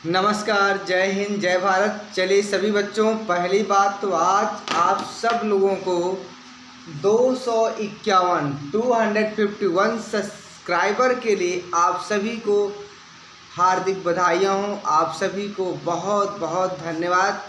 नमस्कार, जय हिंद, जय भारत। चलिए सभी बच्चों, पहली बात तो आज आप सब लोगों को 251 सब्सक्राइबर के लिए आप सभी को हार्दिक बधाइयाँ हों। आप सभी को बहुत बहुत धन्यवाद,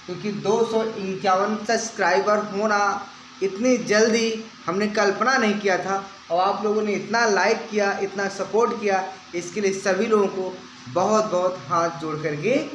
क्योंकि 251 सब्सक्राइबर होना इतनी जल्दी हमने कल्पना नहीं किया था, और आप लोगों ने इतना लाइक किया, इतना सपोर्ट किया, इसके लिए सभी लोगों को बहुत बहुत हाथ जोड़ करके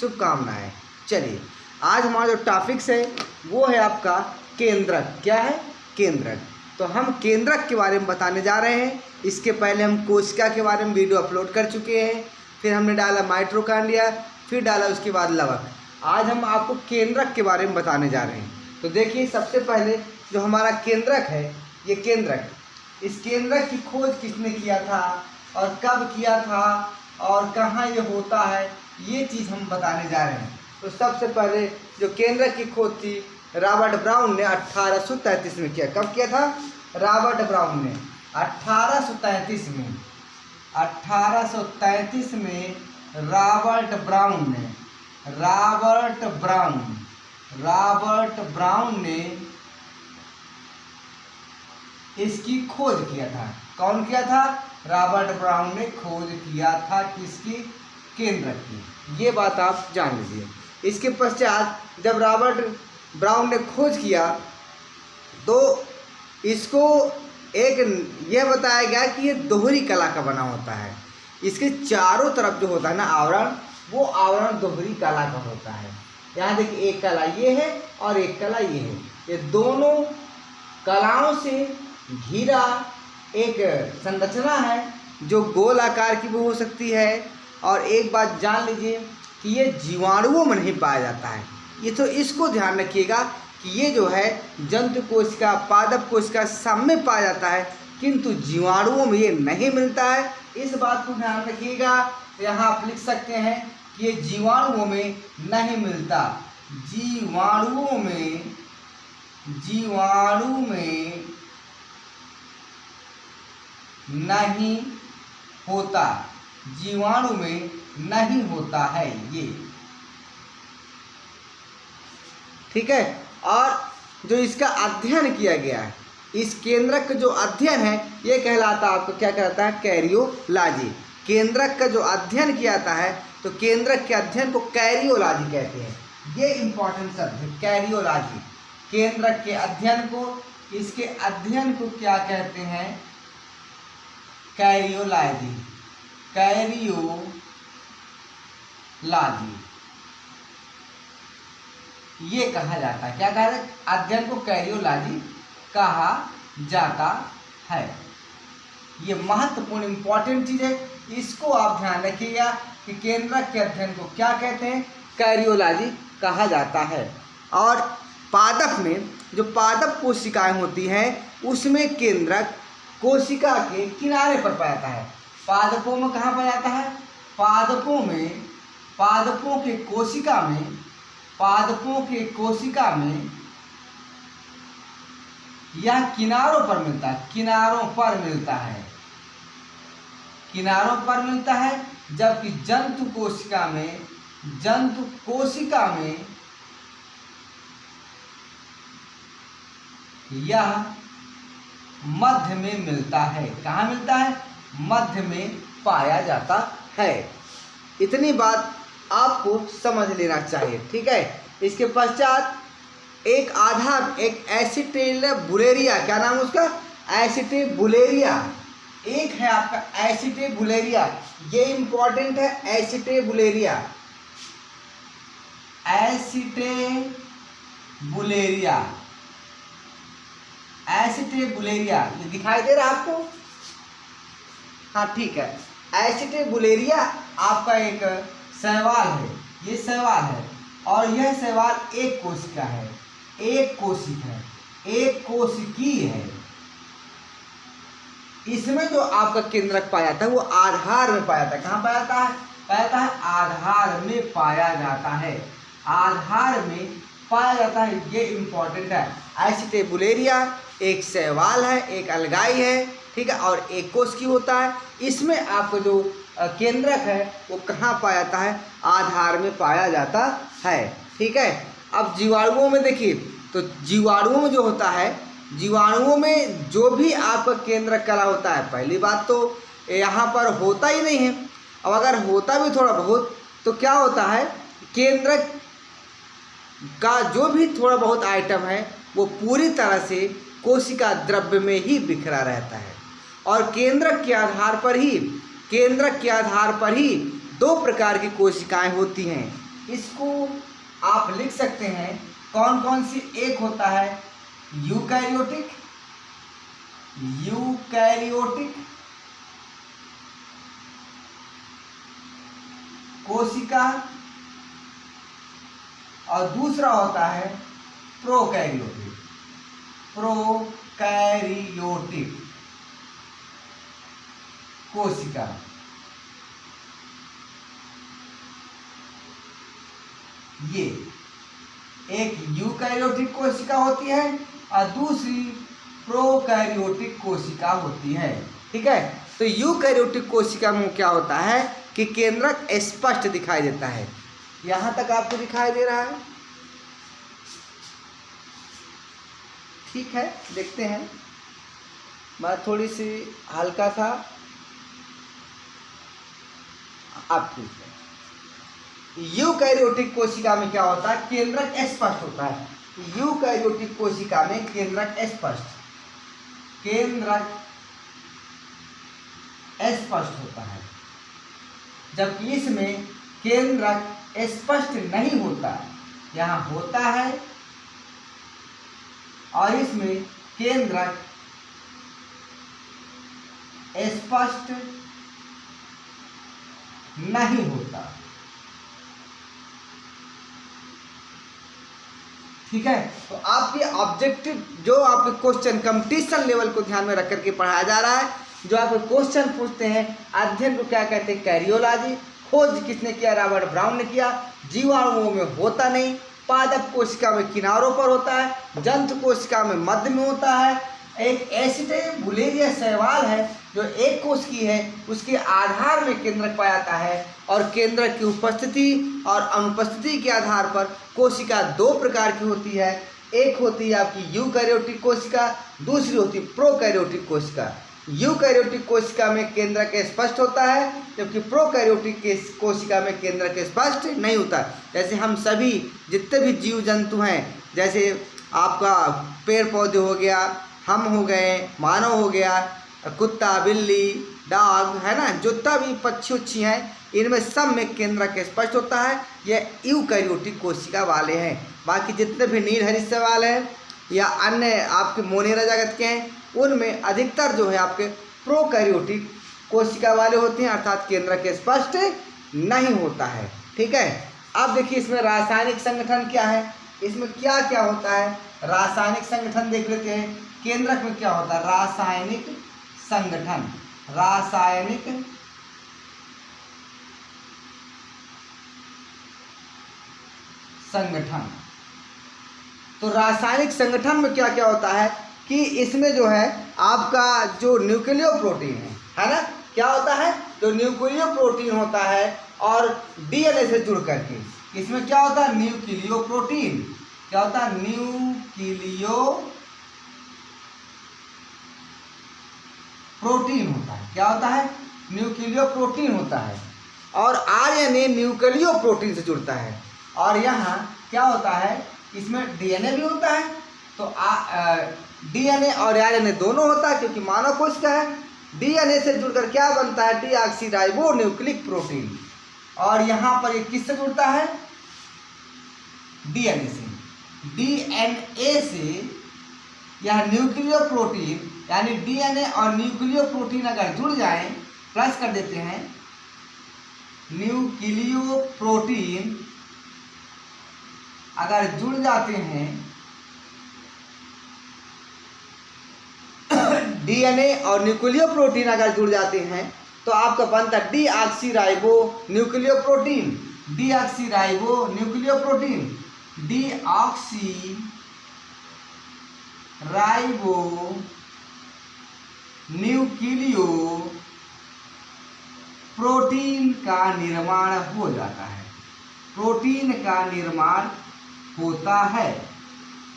शुभकामनाएं। चलिए, आज हमारा जो टॉपिक्स है वो है आपका केंद्रक। क्या है? केंद्रक। तो हम केंद्रक के बारे में बताने जा रहे हैं। इसके पहले हम कोशिका के बारे में वीडियो अपलोड कर चुके हैं, फिर हमने डाला माइटोकॉन्ड्रिया, फिर डाला उसके बाद लवक। आज हम आपको केंद्रक के बारे में बताने जा रहे हैं। तो देखिए, सबसे पहले जो हमारा केंद्रक है, ये केंद्रक, इस केंद्रक की खोज किसने किया था और कब किया था और कहाँ ये होता है, ये चीज़ हम बताने जा रहे हैं। तो सबसे पहले जो केंद्रक की खोज थी, रॉबर्ट ब्राउन ने 1833 में किया। कब किया था? रॉबर्ट ब्राउन ने 1833 में। 1833 में रॉबर्ट ब्राउन ने इसकी खोज किया था। कौन किया था? रॉबर्ट ब्राउन ने खोज किया था किसकी? केंद्रक की। ये बात आप जान लीजिए। इसके पश्चात जब रॉबर्ट ब्राउन ने खोज किया तो इसको एक यह बताया गया कि ये दोहरी कला का बना होता है। इसके चारों तरफ जो होता है ना आवरण, वो आवरण दोहरी कला का होता है। यहाँ देखिए, एक कला ये है और एक कला ये है। ये दोनों कलाओं से घिरा एक संरचना है जो गोल आकार की भी हो सकती है। और एक बात जान लीजिए कि ये जीवाणुओं में नहीं पाया जाता है। ये तो इसको ध्यान रखिएगा कि ये जो है जंतु कोशिका, पादप कोशिका सब में पाया जाता है, किंतु जीवाणुओं में ये नहीं मिलता है। इस बात को ध्यान रखिएगा। यहाँ आप लिख सकते हैं कि ये जीवाणुओं में नहीं मिलता। जीवाणु में नहीं होता। जीवाणु में नहीं होता है ये, ठीक है। और जो इसका अध्ययन किया गया है, इस केंद्रक का जो अध्ययन है, ये कहलाता है, आपको क्या कहलाता है? कैरियोलॉजी। केंद्रक का जो अध्ययन किया जाता है, तो केंद्रक के अध्ययन को कैरियोलॉजी कहते हैं। ये इंपॉर्टेंट शब्द है, कैरियोलॉजी। केंद्रक के अध्ययन को, इसके अध्ययन को क्या कहते हैं? कैरियोलॉजी। ये कहा जाता है। क्या कहा जाता है? अध्ययन को कैरियोलॉजी कहा जाता है। ये महत्वपूर्ण इंपॉर्टेंट चीज है, इसको आप ध्यान रखिएगा कि केंद्रक के अध्ययन को क्या कहते हैं? कैरियोलॉजी कहा जाता है। और पादप में जो पादप कोशिकाएं होती हैं, उसमें केंद्रक कोशिका के किनारे पर पाया जाता है। पादपों में कहाँ पाया जाता है? पादपों के कोशिका में यह किनारों पर मिलता है। किनारों पर मिलता है, जबकि जंतु कोशिका में यह मध्य में मिलता है। कहाँ मिलता है? मध्य में पाया जाता है। इतनी बात आपको समझ लेना चाहिए, ठीक है। इसके पश्चात एक एसिटेबुलेरिया, क्या नाम है उसका? एसिटेबुलेरिया। एक है आपका एसिटेबुलेरिया, ये इंपॉर्टेंट है। एसिटेबुलेरिया ये दिखाई दे रहा है आपको? हाँ, ठीक है। एसिटेबुलेरिया आपका एक शैवाल है। ये शैवाल है, और यह शैवाल एक कोशिका है, एक कोशिकी है। इसमें जो आपका केंद्रक पाया जाता है, वो आधार में पाया जाता है। कहाँ पाया जाता है? आधार में पाया जाता है। आधार में पाया जाता है, ये इंपॉर्टेंट है। एसिटेबुलेरिया एक शैवाल है, एक अलगाई है, ठीक है। और एक कोशिकी होता है, इसमें आपका जो केंद्रक है वो कहाँ पाया जाता है, आधार में पाया जाता है, ठीक है। अब जीवाणुओं में देखिए, तो जीवाणुओं में जो होता है, जीवाणुओं में जो भी आपका केंद्रक कला होता है, पहली बात तो यहाँ पर होता ही नहीं है। अब अगर होता भी थोड़ा बहुत तो क्या होता है, केंद्रक का जो भी थोड़ा बहुत आइटम है वो पूरी तरह से कोशिका द्रव्य में ही बिखरा रहता है। और केंद्रक के आधार पर ही दो प्रकार की कोशिकाएं होती हैं। इसको आप लिख सकते हैं कौन कौन सी। एक होता है यूकैरियोटिक कोशिका, और दूसरा होता है प्रोकैरियोटिक कोशिका। ये एक यूकैरियोटिक कोशिका होती है और दूसरी प्रोकैरियोटिक कोशिका होती है, ठीक है। तो यूकैरियोटिक कोशिका में क्या होता है कि केंद्रक स्पष्ट दिखाई देता है। यहां तक आपको दिखाई दे रहा है, ठीक है। देखते हैं, बात थोड़ी सी हल्का सा आप ठीक है। यूकैरियोटिक कोशिका में क्या होता है, केंद्रक स्पष्ट होता है। यूकैरियोटिक कोशिका में केंद्रक स्पष्ट होता है, जबकि इसमें केंद्रक स्पष्ट नहीं होता। यहाँ होता है और इसमें केंद्रक स्पष्ट नहीं होता, ठीक है। तो आपके ऑब्जेक्टिव जो आपके क्वेश्चन कंपटीशन लेवल को ध्यान में रख करके पढ़ाया जा रहा है, जो आपके क्वेश्चन पूछते हैं, अध्ययन को क्या कहते हैं, कैरियोलॉजी। खोज किसने किया, रॉबर्ट ब्राउन ने किया। जीवाणुओं में होता नहीं, पादप कोशिका में किनारों पर होता है, जंतु कोशिका में मध्य में होता है। एक एसिटिबुलेरिया शैवाल है जो एक कोशिकी है, उसके आधार में केंद्रक पाया जाता है। और केंद्रक की उपस्थिति और अनुपस्थिति के आधार पर कोशिका दो प्रकार की होती है। एक होती है आपकी यूकैरियोटिक कोशिका, दूसरी होती है प्रोकैरियोटिक कोशिका। यूकैरियोटिक कोशिका में केंद्रक स्पष्ट होता है, जबकि प्रोकैरियोटिक कोशिका में केंद्रक स्पष्ट नहीं होता। जैसे हम सभी जितने भी जीव जंतु हैं, जैसे आपका पेड़ पौधे हो गया, हम हो गए, मानव हो गया, कुत्ता बिल्ली डॉग है ना, जितना भी पक्षी उच्छी हैं, इनमें सब में केंद्रक स्पष्ट होता है। ये यूकैरियोटिक कोशिका वाले हैं। बाकी जितने भी नीलहरी शैवाल हैं या अन्य आपके मोनेरा जगत के हैं, उनमें अधिकतर जो है आपके प्रोकैरियोटिक कोशिका वाले होते हैं, अर्थात केंद्रक स्पष्ट नहीं होता है, ठीक है। अब देखिए इसमें रासायनिक संगठन क्या है, इसमें क्या क्या होता है, रासायनिक संगठन देख लेते हैं। केंद्रक में क्या होता है, रासायनिक संगठन। तो रासायनिक संगठन में क्या क्या होता है कि इसमें जो है आपका जो न्यूक्लियो प्रोटीन है ना, क्या होता है, जो न्यूक्लियो प्रोटीन होता है और डीएनए से जुड़ करके, इसमें क्या होता है, न्यूक्लियो प्रोटीन। क्या होता है, न्यूक्लियो प्रोटीन होता है। क्या होता है, न्यूक्लियो प्रोटीन होता है। और आरएनए न्यूक्लियो प्रोटीन से जुड़ता है। और यहाँ क्या होता है, इसमें डीएनए भी होता है। तो डीएनए और आरएनए दोनों होता है, क्योंकि मानव कोशिका है। डीएनए से जुड़कर क्या बनता है, डीऑक्सीराइबो न्यूक्लिक प्रोटीन। और यहाँ पर ये किससे जुड़ता है, डीएनए से। डीएनए से यह न्यूक्लियो प्रोटीन, यानी डीएनए और न्यूक्लियो प्रोटीन अगर जुड़ जाएं, प्लस कर देते हैं, न्यूक्लियो प्रोटीन अगर जुड़ जाते हैं, डीएनए और न्यूक्लियो प्रोटीन अगर जुड़ जाते हैं, तो आपका बनता है deoxyribo nucleo protein. Deoxyribo nucleo protein, deoxyribo nucleo protein का निर्माण हो जाता है, प्रोटीन का निर्माण होता है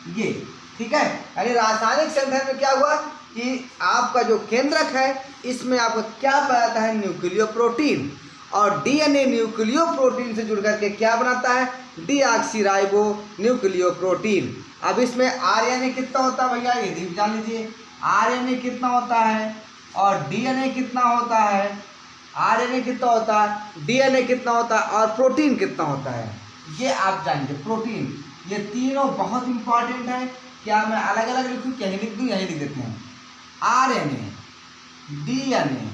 ये, ठीक है। यानी रासायनिक संघटन में क्या हुआ कि आपका जो केंद्रक है इसमें आपको क्या बनाता है, न्यूक्लियो प्रोटीन, और डीएनए न्यूक्लियो प्रोटीन से जुड़ करके क्या बनाता है, डीऑक्सीराइबो न्यूक्लियो प्रोटीन। अब इसमें आरएनए कितना होता है भैया, ये भी जान लीजिए, आरएनए कितना होता है और डीएनए कितना होता है, आरएनए कितना होता है, डीएनए कितना होता है और प्रोटीन कितना होता है, ये आप जानिए। प्रोटीन, ये तीनों बहुत इंपॉर्टेंट है। क्या मैं अलग अलग लिखूँ, कहीं लिख दूँ, यहीं लिख देते हैं। आरएनए, डीएनए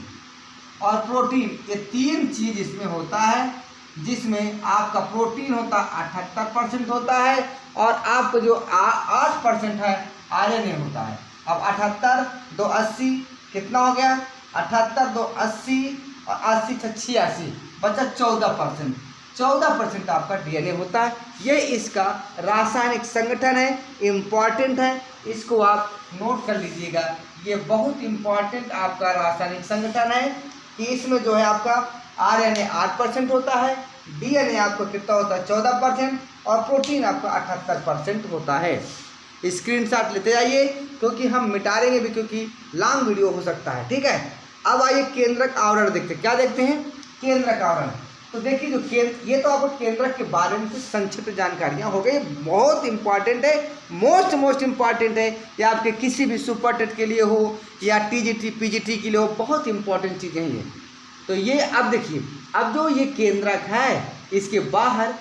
और प्रोटीन, ये तीन चीज इसमें होता है, जिसमें आपका प्रोटीन होता 78% होता है और आपका जो 8% है आरएनए होता है। अब 78 2 80 कितना हो गया, 78 2 80 और 80 86 बचा 14%, 14% आपका डीएनए होता है। ये इसका रासायनिक संगठन है, इम्पॉर्टेंट है, इसको आप नोट कर लीजिएगा। ये बहुत इम्पॉर्टेंट आपका रासायनिक संगठन है कि इसमें जो है आपका आरएनए 8% होता है, डीएनए आपको कितना होता है 14% और प्रोटीन आपका 78% होता है। स्क्रीनशॉट लेते जाइए क्योंकि हम मिटा देंगे भी, क्योंकि लॉन्ग वीडियो हो सकता है, ठीक है। अब आइए केंद्रक आवरण देखते हैं। क्या देखते हैं, केंद्रक आवरण। तो देखिए जो केंद्र, ये तो आपको केंद्रक के बारे में कुछ संक्षिप्त जानकारियाँ हो गई, बहुत इंपॉर्टेंट है, मोस्ट इंपॉर्टेंट है। ये आपके किसी भी सुपर टेट के लिए हो या टीजीटी पीजीटी के लिए हो, बहुत इंपॉर्टेंट चीज़ें हैं ये। तो ये अब देखिए, अब जो ये केंद्रक है इसके बाहर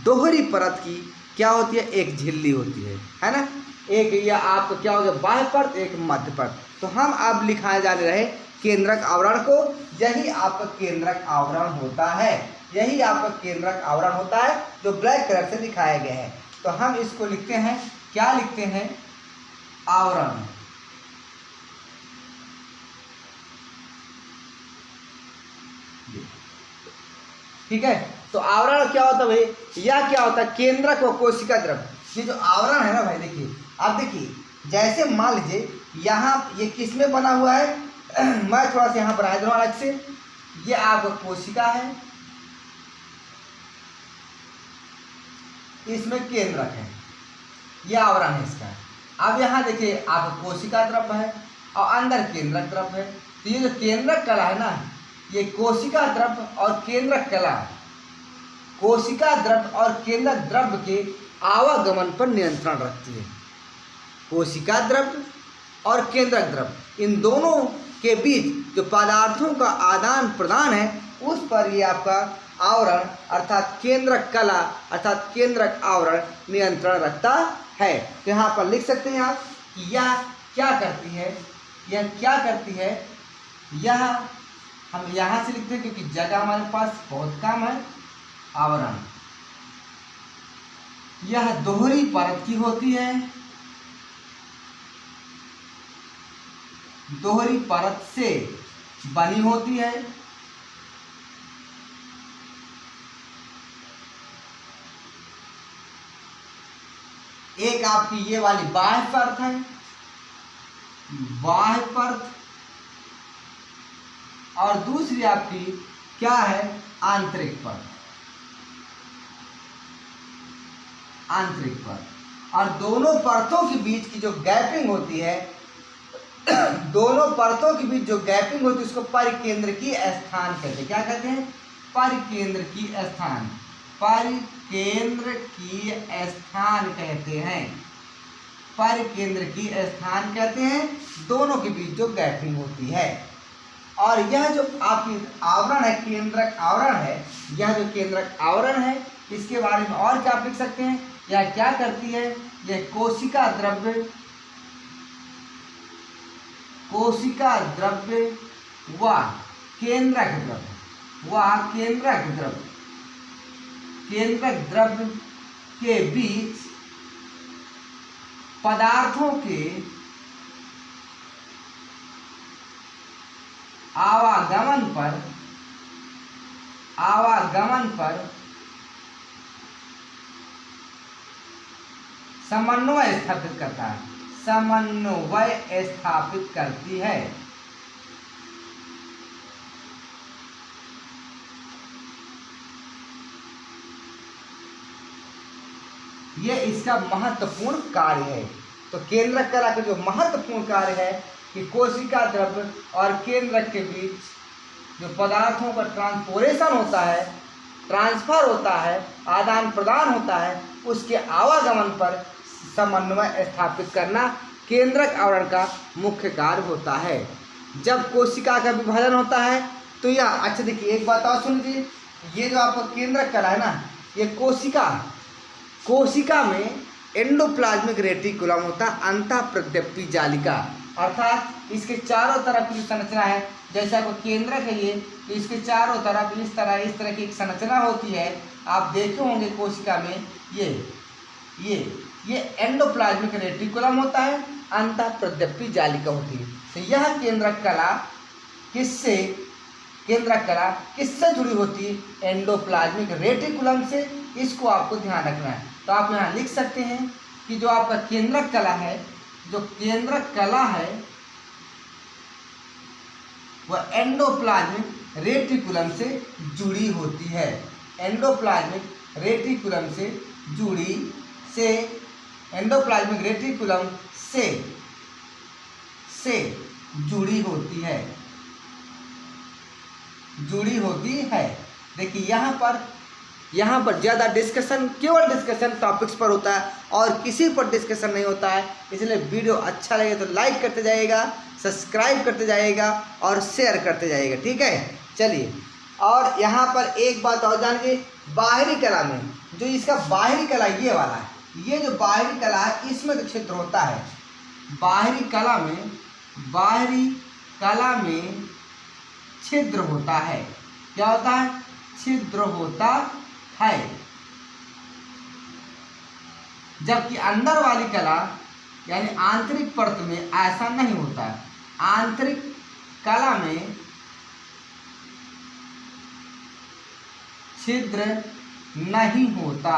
दोहरी परत की क्या होती है, एक झिल्ली होती है ना। एक या आपको क्या हो गया बाह्य परत, एक मध्य परत। तो हम अब लिखाए जाने रहे केंद्रक आवरण को, यही आपका केंद्रक आवरण होता है, यही आपका केंद्रक आवरण होता है जो ब्लैक कलर से दिखाया गया है। तो हम इसको लिखते हैं, क्या लिखते हैं, आवरण। ठीक है, तो आवरण क्या होता है भाई, या क्या होता है, केंद्रक व कोशिका द्रव। ये जो आवरण है ना भाई, देखिए आप देखिए, जैसे मान लीजिए यहाँ ये किसमें बना हुआ है, मैं थोड़ा सा यहाँ बना दूँ अलग से। ये आपका कोशिका है, इसमें केंद्रक है, ये आवरण है इसका। अब यहाँ देखिए आपका कोशिका द्रव है और अंदर केंद्रक द्रव है। तो ये जो केंद्रक कला है ना, ये कोशिका द्रव और केंद्रक कला, कोशिका द्रव और केंद्रक द्रव के आवागमन पर नियंत्रण रखती है। कोशिका द्रव और केंद्रक द्रव, इन दोनों के बीच जो पदार्थों का आदान प्रदान है उस पर ये आपका आवरण अर्थात केंद्रक कला अर्थात केंद्रक आवरण नियंत्रण रखता है। तो यहाँ पर लिख सकते हैं आप कि यह क्या करती है, यह क्या करती है, यह हम यहाँ से लिखते हैं क्योंकि जगह हमारे पास बहुत कम है। आवरण यह दोहरी परत की होती है, दोहरी परत से बनी होती है। एक आपकी ये वाली बाह्य परत है, बाह्य परत, और दूसरी आपकी क्या है, आंतरिक परत, आंतरिक परत। और दोनों परतों के बीच की जो गैपिंग होती है, दोनों परतों के बीच जो गैपिंग होती है उसको परिकेंद्रकीय स्थान कहते हैं। क्या कहते हैं, परिकेंद्रकीय स्थान, परिकेंद्रकीय स्थान कहते हैं, परिकेंद्रकीय स्थान कहते हैं दोनों के बीच जो गैपिंग होती है। और यह जो आपकी आवरण है, केंद्रक आवरण है, यह जो केंद्रक आवरण है इसके बारे में और क्या आप लिख सकते हैं, यह क्या करती है, यह कोशिका द्रव्य, कोशिका द्रव्य व केंद्रक द्रव्य व केंद्रक द्रव्य, केंद्रक द्रव्य के बीच पदार्थों के आवागमन पर समन्वय स्थापित करता है, समन्वय स्थापित करती है। ये इसका महत्वपूर्ण कार्य है। तो केंद्रक कला का जो महत्वपूर्ण कार्य है कि कोशिका द्रव्य और केंद्रक के बीच जो पदार्थों का ट्रांसपोरेशन होता है, ट्रांसफर होता है, आदान प्रदान होता है, उसके आवागमन पर समन्वय स्थापित करना केंद्रक आवरण का मुख्य कार्य होता है। जब कोशिका का विभाजन होता है तो यह, अच्छा देखिए एक बात और सुन लीजिए, ये जो आपका केंद्रक कला है ना, ये कोशिका में एंडोप्लाज्मिक रेटिकुलम होता है, अंतःप्रद्यपी जालिका, अर्थात इसके चारों तरफ की संरचना है। जैसे आपको केंद्रक है ये, तो इसके चारों तरफ इस तरह की एक संरचना होती है। आप देखे होंगे कोशिका में ये एंडोप्लाज्मिक रेटिकुलम होता है, अंतःप्रद्यपी जालिका होती है। तो यह केंद्रक कला किससे जुड़ी होती है? एंडोप्लाज्मिक रेटिकुलम से। इसको आपको ध्यान रखना है। तो आप यहाँ लिख सकते हैं कि जो आपका केंद्रक कला है, वह एंडोप्लाज्मिक रेटिकुलम से जुड़ी होती है। एंडोप्लाज्मिक रेटिकुलम से जुड़ी होती है। देखिए यहाँ पर ज़्यादा डिस्कशन केवल डिस्कशन टॉपिक्स पर होता है और किसी पर डिस्कशन नहीं होता है। इसलिए वीडियो अच्छा लगे तो लाइक करते जाइएगा, सब्सक्राइब करते जाइएगा और शेयर करते जाइएगा, ठीक है। चलिए, और यहाँ पर एक बात और जानिए, बाहरी कला में जो इसका बाहरी कला ये वाला है, ये जो बाहरी कला है इसमें जो छिद्र होता है, बाहरी कला में छिद्र होता है। क्या होता है? छिद्र होता है। जबकि अंदर वाली कला यानी आंतरिक परत में ऐसा नहीं होता है। आंतरिक कला में छिद्र नहीं होता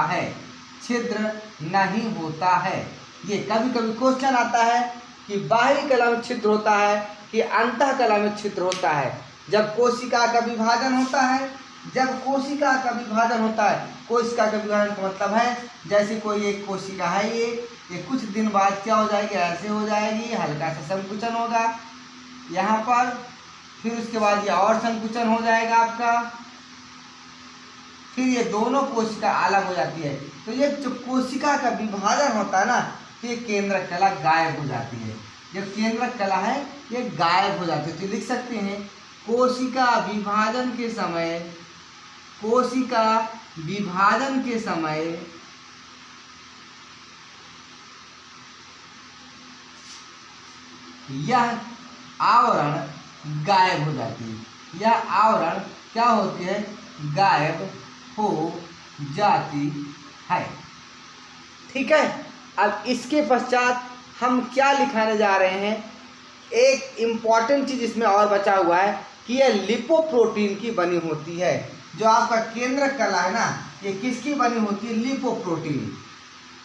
है। ये कभी कभी क्वेश्चन आता है कि बाहरी कला में छिद्र होता है कि अंतः कला में छिद्र होता है। जब कोशिका का विभाजन होता है, कोशिका का विभाजन का मतलब है जैसे कोई एक कोशिका है, ये कुछ दिन बाद क्या हो जाएगी? ऐसे हो जाएगी, हल्का सा संकुचन होगा यहाँ पर, फिर उसके बाद ये और संकुचन हो जाएगा आपका, फिर ये दोनों कोशिका अलग हो जाती है। तो ये जो कोशिका का विभाजन होता है ना, तो ये केंद्रक कला गायब हो जाती है। जो केंद्रक कला है ये गायब हो जाती है। तो लिख सकते हैं कोशिका विभाजन के समय यह आवरण गायब हो जाती है। यह आवरण क्या होती है? गायब हो जाती है, ठीक है। अब इसके पश्चात हम क्या लिखाने जा रहे हैं? एक इम्पॉर्टेंट चीज़ इसमें और बचा हुआ है कि यह लिपोप्रोटीन की बनी होती है। जो आपका केंद्रक कला है ना, ये किसकी बनी होती है? लिपोप्रोटीन।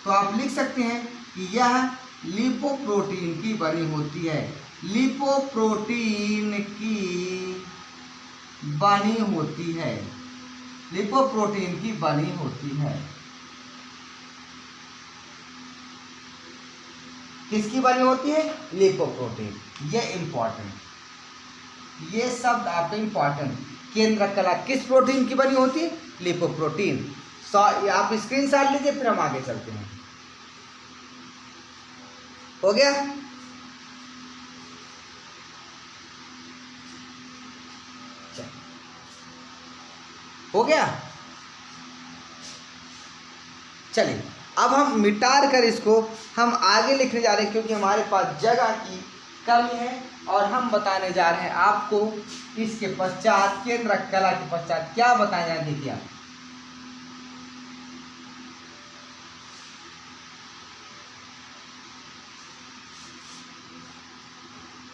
तो आप लिख सकते हैं कि यह लिपोप्रोटीन की बनी होती है। लिपोप्रोटीन की बनी होती है। किसकी बनी होती है? लिपोप्रोटीन। ये इम्पॉर्टेंट, ये शब्द आपका इम्पॉर्टेंट। केंद्रक कला किस प्रोटीन की बनी होती है? लिपोप्रोटीन। आप स्क्रीनशॉट लीजिए, फिर हम आगे चलते हैं। हो गया? हो गया? चलिए, अब हम मिटार कर इसको हम आगे लिखने जा रहे हैं, क्योंकि हमारे पास जगह की कमी है और हम बताने जा रहे हैं आपको इसके पश्चात, केंद्रक कला के पश्चात क्या बताया जाए। देखिए आप,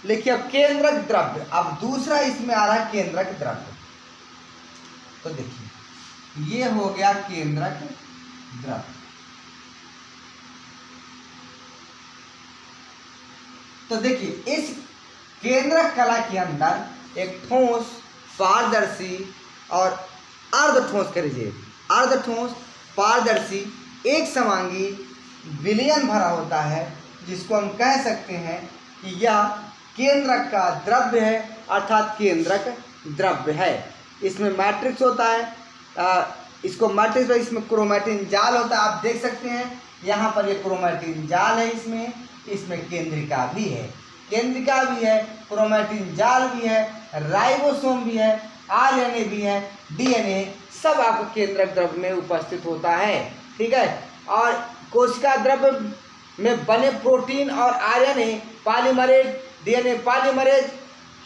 लिखिए अब केंद्रक द्रव्य। अब दूसरा इसमें आ रहा है केंद्रक द्रव्य। तो देखिए ये हो गया केंद्रक द्रव्य। तो देखिए इस केंद्रक कला के अंदर एक ठोस, पारदर्शी और अर्धठोस, कह लीजिए अर्धठोस, पारदर्शी एक समांगी विलयन भरा होता है, जिसको हम कह सकते हैं कि यह केंद्रक का द्रव्य है, अर्थात केंद्रक द्रव्य है। इसमें मैट्रिक्स होता है, इसको मैट्रिक्स, इसमें क्रोमैटिन जाल होता है। आप देख सकते हैं यहाँ पर ये क्रोमैटिन जाल है, इसमें केंद्रिका भी है, केंद्रिका भी है, क्रोमैटिन जाल भी है, राइबोसोम भी है, आरएनए भी है, डीएनए, सब आपको केंद्रक द्रव्य में उपस्थित होता है। ठीक है। और कोशिका द्रव्य में बने प्रोटीन और RNA polymerase, DNA polymerase,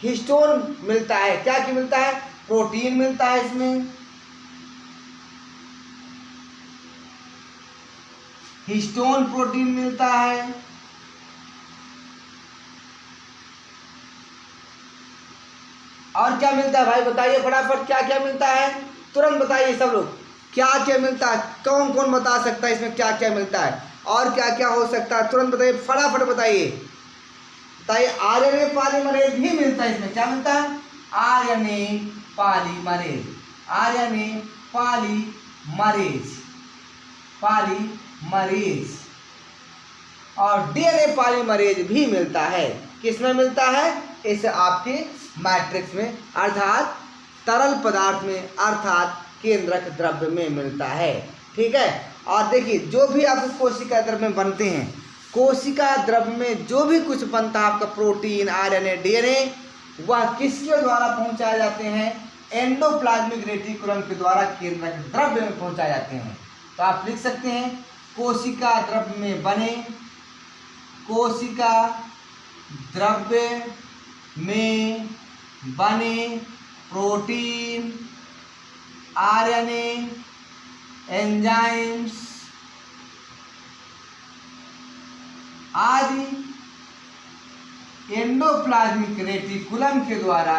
histone मिलता है। क्या क्या मिलता है? प्रोटीन मिलता है इसमें, हिस्टोन प्रोटीन मिलता है, और क्या मिलता है भाई बताइए फटाफट, क्या क्या मिलता है? तुरंत बताइए सब लोग, क्या क्या मिलता है? कौन कौन बता सकता है इसमें क्या क्या मिलता है और क्या क्या हो सकता है? तुरंत बताइए, फटाफट बताइए। आरएनए पॉलीमरेज भी मिलता है इसमें। क्या मिलता है? RNA polymerase, RNA polymerase, polymerase, और डीएनए पॉलीमरेज भी मिलता है। किसमें मिलता है? इस आपके मैट्रिक्स में, अर्थात तरल पदार्थ में, अर्थात केंद्रक द्रव्य में मिलता है। ठीक है। और देखिए, जो भी आपको कोशिका द्रव्य में बनते हैं, कोशिका द्रव्य में जो भी कुछ बनता है आपका प्रोटीन, आरएनए, डीएनए, वह किसके द्वारा पहुंचाए जाते हैं? एंडोप्लाज्मिक रेटिकुलम के द्वारा केंद्रक द्रव्य में पहुंचाए जाते हैं। तो आप लिख सकते हैं कोशिका द्रव्य में बने, कोशिका द्रव्य में बने प्रोटीन, आरएनए, एंजाइम्स आदि एंडोप्लाज्मिक रेटिकुलम के द्वारा,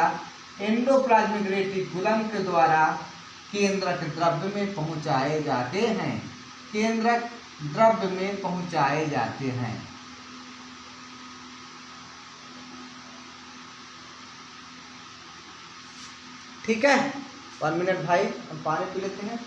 एंडोप्लाज्मिक रेटिकुलम के द्वारा केंद्रक द्रव्य में पहुंचाए जाते हैं, केंद्रक द्रव्य में पहुंचाए जाते हैं। ठीक है। 1 मिनट भाई, हम पानी पी लेते हैं।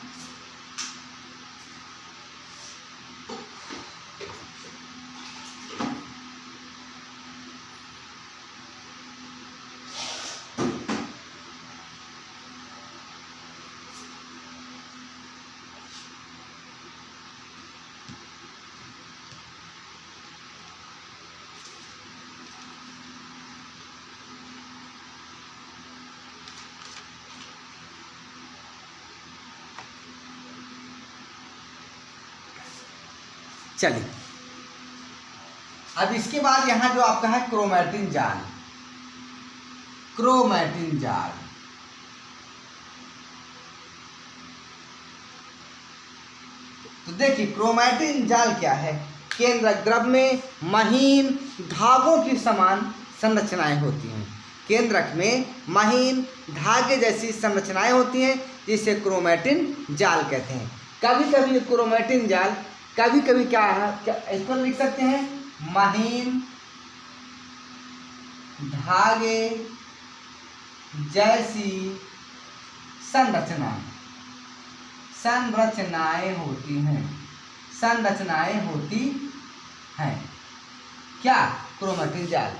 चलिए, अब इसके बाद यहां जो आपका है क्रोमैटिन जाल, क्रोमैटिन जाल। तो देखिए, क्रोमैटिन जाल क्या है? केंद्रक द्रव्य में महीन धागों की समान संरचनाएं होती हैं, केंद्रक में महीन धागे जैसी संरचनाएं होती हैं, जिसे क्रोमैटिन जाल कहते हैं। कभी कभी ये क्रोमैटिन जाल, कभी कभी क्या है, क्या इस पर लिख सकते हैं? महीन धागे जैसी संरचनाएं होती हैं, संरचनाएं होती हैं। क्या? क्रोमैटिन जाल।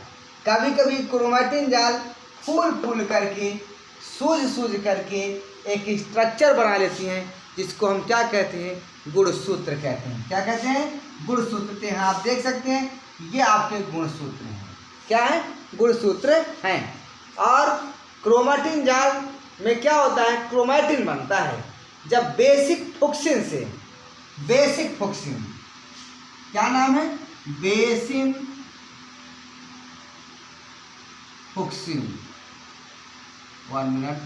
कभी कभी क्रोमैटिन जाल फूल करके, सूज करके एक स्ट्रक्चर बना लेती हैं, जिसको हम क्या कहते हैं? गुणसूत्र कहते हैं। क्या कहते हैं? गुणसूत्र हैं। आप देख सकते हैं, ये आपके गुणसूत्र हैं। क्या है? गुणसूत्र हैं। और क्रोमैटिन जाल में क्या होता है? क्रोमैटिन बनता है जब बेसिक फुक्सिन से, बेसिक फुक्सिन, क्या नाम है? बेसिन फुक्सिन। 1 मिनट।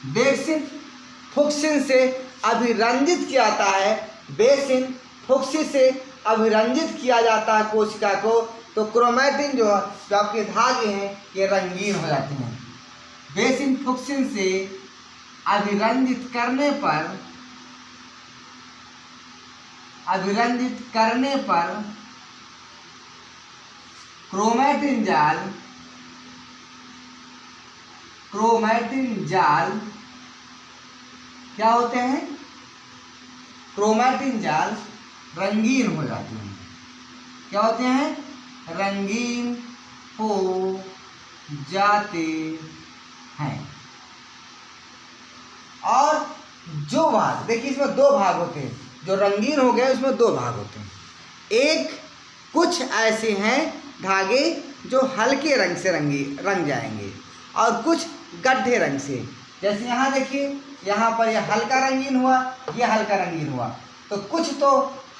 बेसिन फुक्सिन से अभिरंजित किया जाता है, बेसिन फुक्सिन से अभिरंजित किया जाता है कोशिका को, तो क्रोमैटिन जो आपके धागे हैं ये रंगीन हो जाते हैं। बेसिन फुक्सिन से अभिरंजित करने पर क्रोमैटिन जाल क्या होते हैं? क्रोमैटिन जाल रंगीन हो जाते हैं। क्या होते हैं? रंगीन हो जाते हैं। और जो भाग, देखिए इसमें दो भाग होते हैं, जो रंगीन हो गए उसमें दो भाग होते हैं। एक, कुछ ऐसे हैं धागे जो हल्के रंग से रंग जाएंगे और कुछ गड्ढे रंग से। जैसे यहाँ देखिए, यहाँ पर यह हल्का रंगीन हुआ, यह हल्का रंगीन हुआ, तो कुछ तो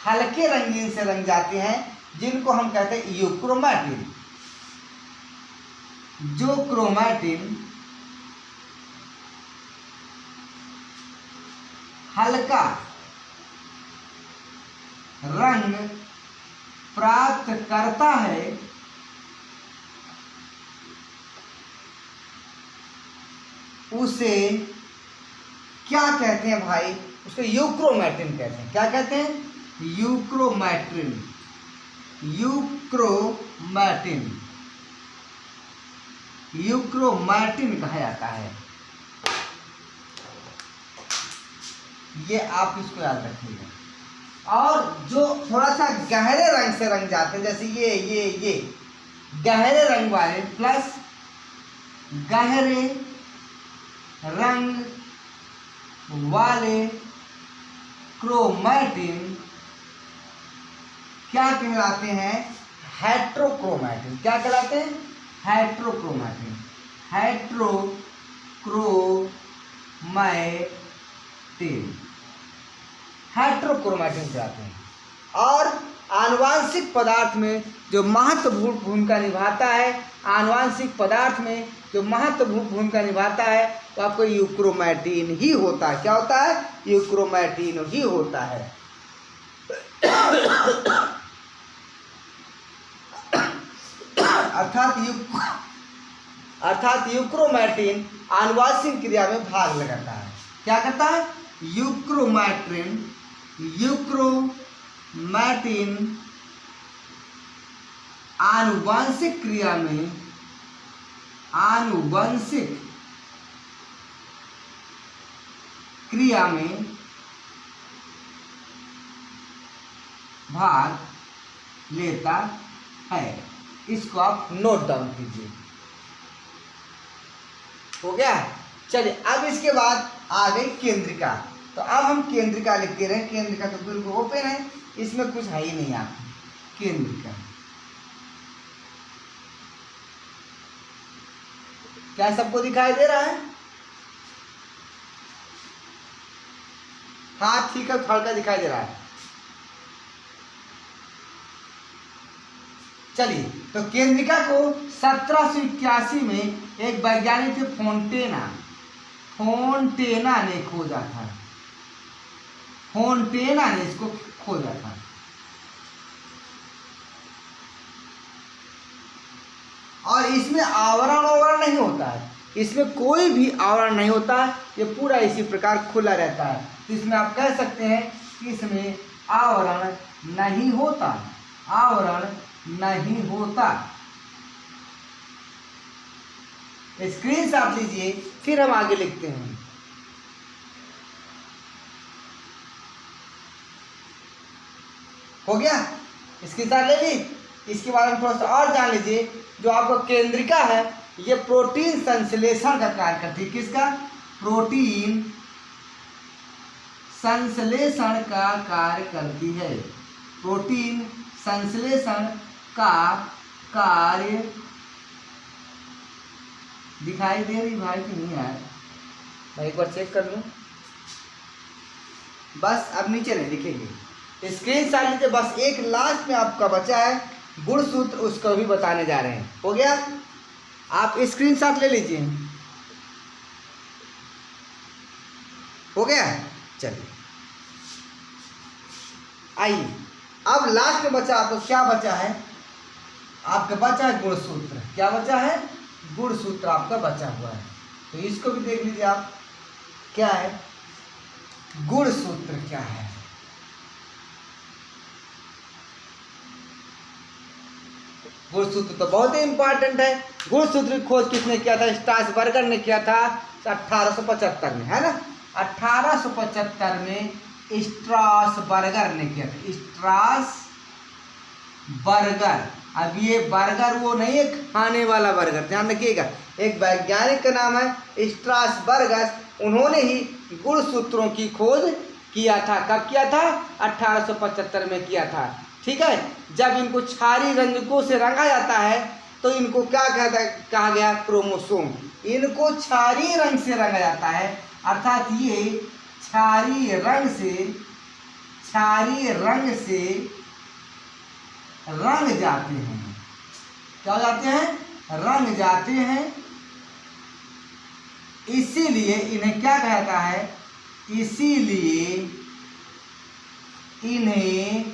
हल्के रंगीन से रंग जाते हैं जिनको हम कहते हैं यूक्रोमैटिन। जो क्रोमैटिन हल्का रंग प्राप्त करता है उसे क्या कहते हैं भाई? उसे यूक्रोमैटिन कहते हैं। क्या कहते हैं? यूक्रोमैटिन। यूक्रोमैटिन, यूक्रोमैटिन कहा जाता है। ये आप इसको याद रखिएगा। और जो थोड़ा सा गहरे रंग से रंग जाते हैं, जैसे ये गहरे रंग वाले प्लस गहरे रंग वाले क्रोमैटिन क्या कहलाते हैं? हेट्रोक्रोमैटिन। क्या कहलाते हैं? हेट्रोक्रोमैटिन। हेट्रोक्रोमैटिन, हेट्रोक्रोमैटिन कहलाते हैं। और आनुवांशिक पदार्थ में जो महत्वपूर्ण भूमिका निभाता है, आनुवांशिक पदार्थ में जो महत्वपूर्ण भूमिका निभाता है, तो आपको यूक्रोमैटिन ही होता है। क्या होता है? यूक्रोमैटिन ही होता है। अर्थात यूक्रोमैटिन आनुवांशिक क्रिया में भाग लगाता है। क्या करता है? यूक्रोमैटिन आनुवांशिक क्रिया में भाग लेता है। इसको आप नोट डाउन कीजिए। हो गया? चलिए, अब इसके बाद आ गई केंद्रिका। तो अब हम केंद्रिका लिखते रहे। केंद्रिका तो बिल्कुल ओपन है, इसमें कुछ है ही नहीं। आप केंद्रिका क्या सबको दिखाई दे रहा है? हाँ ठीक है, हल्का दिखाई दे रहा है। चलिए, तो केंद्रिका को 1781 में एक वैज्ञानिक थे फोंटेना ने खोजा था। फोंटेना ने इसको खोजा था। और इसमें आवरण नहीं होता है, इसमें कोई भी आवरण नहीं होता है, ये पूरा इसी प्रकार खुला रहता है। तो इसमें आप कह सकते हैं कि इसमें आवरण नहीं होता, आवरण नहीं होता। स्क्रीनशॉट लीजिए, फिर हम आगे लिखते हैं। हो गया? स्क्रीनशॉट ले ली। इसके बारे में थोड़ा सा और जान लीजिए। जो आपका केंद्रिका है, ये प्रोटीन संश्लेषण का कार्य करती है। किसका? प्रोटीन संश्लेषण का कार्य करती है। प्रोटीन संश्लेषण का कार्य दिखाई दे रही भाई कि नहीं यार? मैं एक बार चेक कर लूं। बस अब नीचे नहीं लिखेंगे, स्क्रीनशॉट लीजिए। बस एक लास्ट में आपका बचा है गुणसूत्र, उसको भी बताने जा रहे हैं। हो गया? आप स्क्रीनशॉट ले लीजिए। हो गया? चलिए आइए, अब लास्ट में बचा आपको क्या बचा है? आपका बचा है गुणसूत्र। क्या बचा है? गुणसूत्र आपका बचा हुआ है। तो इसको भी देख लीजिए आप, क्या है गुणसूत्र? क्या है गुणसूत्र? तो बहुत ही इंपॉर्टेंट है। गुणसूत्र की खोज किसने किया था? स्ट्रासबर्गर ने किया था 1875 में, है ना? 1875 में स्ट्रासबर्गर ने किया था। स्ट्रासबर्गर। अब ये बर्गर वो नहीं है खाने वाला बर्गर, ध्यान रखिएगा। एक वैज्ञानिक का नाम है स्ट्रासबर्गर। उन्होंने ही गुणसूत्रों की खोज किया था। कब किया था? 1875 में किया था। ठीक है। जब इनको क्षारीय रंजकों से रंगा जाता है तो इनको क्या कहा गया? क्रोमोसोम। इनको क्षारीय रंग से रंगा जाता है, अर्थात ये क्षारीय रंग से रंग जाते हैं। क्या हो जाते हैं? रंग जाते हैं। इसीलिए इन्हें क्या कहता है? इसीलिए इन्हें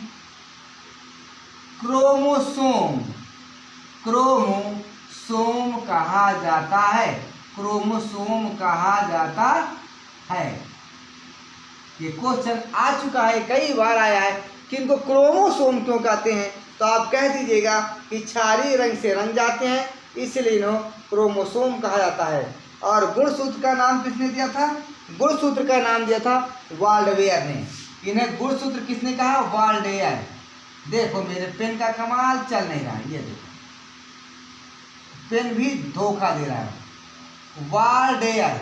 क्रोमोसोम कहा जाता है। क्रोमोसोम कहा जाता है। ये क्वेश्चन आ चुका है, कई बार आया है कि इनको क्रोमोसोम क्यों कहते हैं, तो आप कह दीजिएगा कि क्षारीय रंग से रंग जाते हैं, इसलिए इन्हें क्रोमोसोम कहा जाता है। और गुणसूत्र का नाम किसने दिया था? गुणसूत्र का नाम दिया था वाल्डेयर ने। इन्हें गुणसूत्र किसने कहा? वाल्डेयर। देखो मेरे पेन का कमाल चल नहीं रहा है, ये देखो पेन भी धोखा दे रहा है। वाल्डेयर,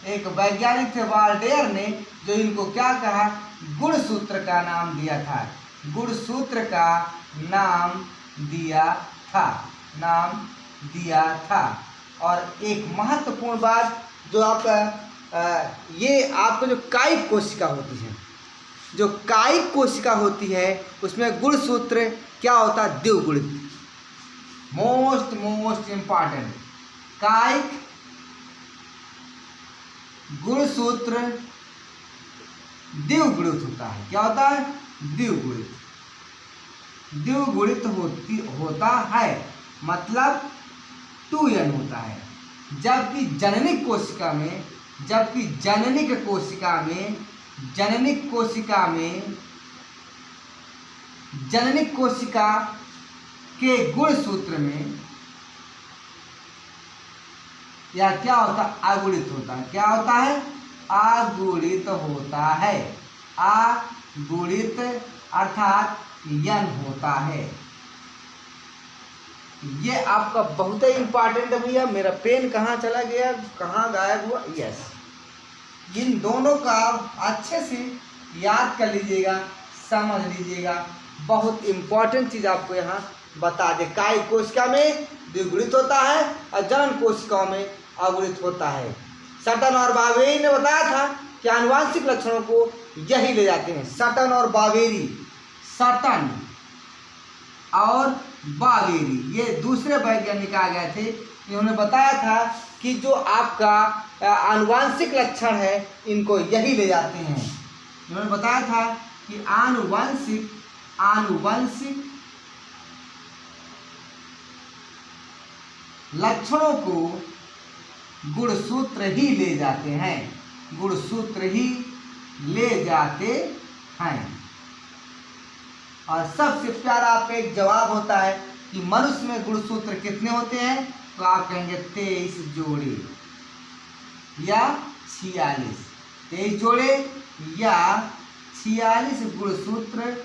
एक वैज्ञानिक थे वाल्डेयर ने, जो इनको क्या कहा? गुणसूत्र का नाम दिया था। गुणसूत्र का नाम दिया था। और एक महत्वपूर्ण बात जो ये आपको जो कायिक कोशिका होती है, उसमें गुणसूत्र क्या होता है? द्विगुणित। मोस्ट इम्पॉर्टेंट, कायिक गुणसूत्र द्विगुणित होता है। क्या होता है? द्विगुणित होता है, मतलब 2n होता है। जबकि जननिक कोशिका के गुणसूत्र में या क्या होता है? अगुणित होता है। क्या होता है? अगुणित होता है। अगुणित अर्थात n होता है। ये आपका बहुत ही इंपॉर्टेंट है भैया। मेरा पेन कहाँ चला गया, कहाँ गायब हुआ? यस, इन दोनों का अच्छे से याद कर लीजिएगा, समझ लीजिएगा। बहुत इंपॉर्टेंट चीज़ आपको यहाँ बता दे। कायिक कोशिका में द्विगुणित होता है और जनन कोशिकाओं में अगुणित होता है। सटन और बावेरी ने बताया था कि आनुवांशिक लक्षणों को यही ले जाते हैं। सटन और बावेरी ये दूसरे वैज्ञानिक आ गए थे। इन्होंने बताया था कि जो आपका आनुवांशिक लक्षण है, इनको यही ले जाते हैं। इन्होंने बताया था कि आनुवंशिक लक्षणों को गुणसूत्र ही ले जाते हैं। और सबसे प्यारा आपका एक जवाब होता है कि मनुष्य में गुणसूत्र कितने होते हैं, तो आप कहेंगे 23 जोड़े या 46। 23 जोड़े या 46 गुणसूत्र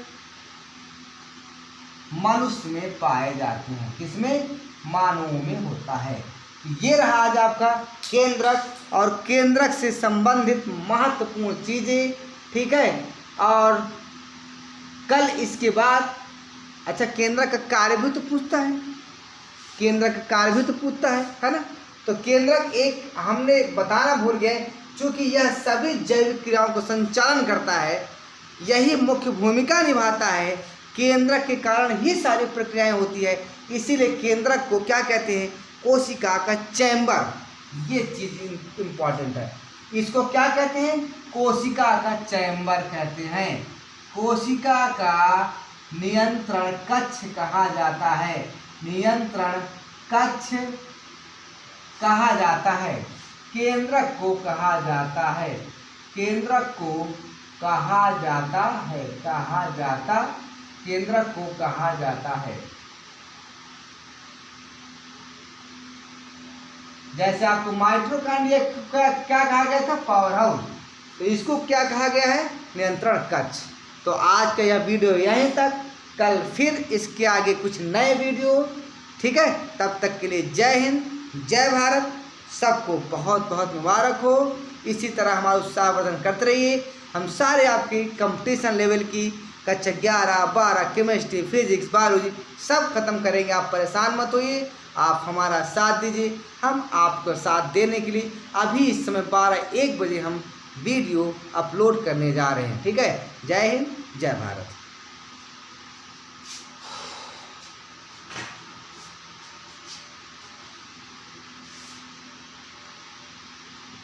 मनुष्य में पाए जाते हैं। किसमें? मानवों में होता है। ये रहा आज आपका केंद्रक और केंद्रक से संबंधित महत्वपूर्ण चीजें। ठीक है। और कल इसके बाद अच्छा, केंद्रक का कार्य भी तो पूछता है ना। तो केंद्रक एक हमने बताना भूल गए, चूंकि यह सभी जैविक क्रियाओं को संचालन करता है, यही मुख्य भूमिका निभाता है। केंद्रक के कारण ही सारी प्रक्रियाएं होती है। इसीलिए केंद्रक को क्या कहते हैं? कोशिका का चैम्बर। ये चीज इंपॉर्टेंट है। इसको क्या कहते हैं? कोशिका का चैम्बर कहते हैं। कोशिका का नियंत्रण कक्ष कहा जाता है। नियंत्रण कक्ष कहा जाता है। केंद्रक को कहा जाता है। केंद्रक को कहा जाता है। जैसे आपको माइटोकॉन्ड्रिया क्या कहा गया था? Power house. तो इसको क्या कहा गया है? नियंत्रण कक्ष। तो आज का यह वीडियो यहीं तक, कल फिर इसके आगे कुछ नए वीडियो, ठीक है। तब तक के लिए जय हिंद, जय भारत, सबको बहुत बहुत मुबारक हो। इसी तरह हमारा उत्साहवर्धन करते रहिए। हम सारे आपकी कंपटीशन लेवल की कक्षा 11, 12 केमिस्ट्री, फिजिक्स, बायोलॉजी सब खत्म करेंगे। आप परेशान मत होइए, आप हमारा साथ दीजिए। हम आपको साथ देने के लिए अभी इस समय 12-1 बजे हम वीडियो अपलोड करने जा रहे हैं, ठीक है। जय हिंद, जय भारत।